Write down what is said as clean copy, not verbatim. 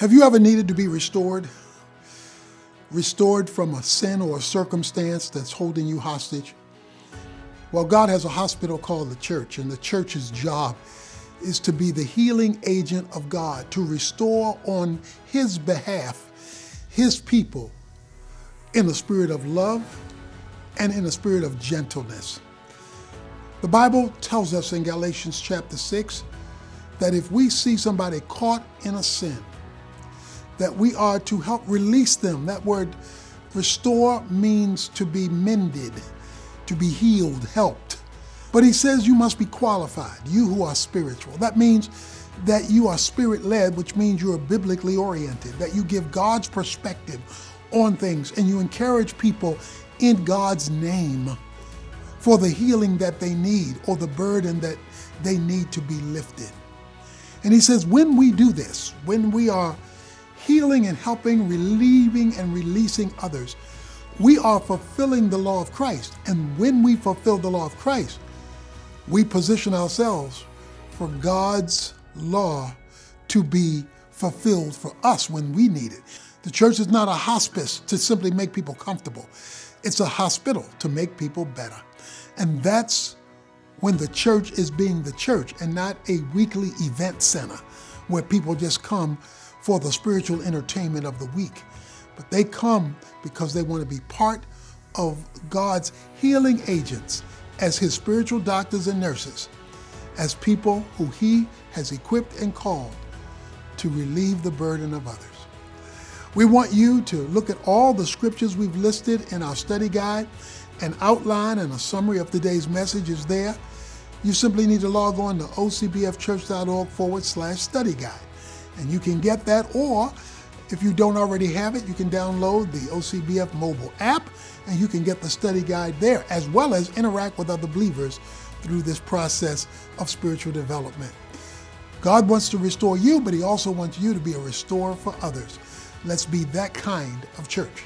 Have you ever needed to be restored? Restored from a sin or a circumstance that's holding you hostage? Well, God has a hospital called the church, and the church's job is to be the healing agent of God, to restore on His behalf His people in a spirit of love and in a spirit of gentleness. The Bible tells us in Galatians chapter 6 that if we see somebody caught in a sin, that we are to help release them. That word restore means to be mended, to be healed, helped. But he says you must be qualified, you who are spiritual. That means that you are spirit-led, which means you are biblically oriented, that you give God's perspective on things and you encourage people in God's name for the healing that they need or the burden that they need to be lifted. And he says when we do this, when we are healing and helping, relieving and releasing others, we are fulfilling the law of Christ. And when we fulfill the law of Christ, we position ourselves for God's law to be fulfilled for us when we need it. The church is not a hospice to simply make people comfortable. It's a hospital to make people better. And that's when the church is being the church and not a weekly event center where people just come for the spiritual entertainment of the week. But they come because they want to be part of God's healing agents as His spiritual doctors and nurses, as people who He has equipped and called to relieve the burden of others. We want you to look at all the scriptures we've listed in our study guide. An outline and a summary of today's message is there. You simply need to log on to ocbfchurch.org/study guide. And you can get that, or if you don't already have it, you can download the OCBF mobile app and you can get the study guide there, as well as interact with other believers through this process of spiritual development. God wants to restore you, but He also wants you to be a restorer for others. Let's be that kind of church.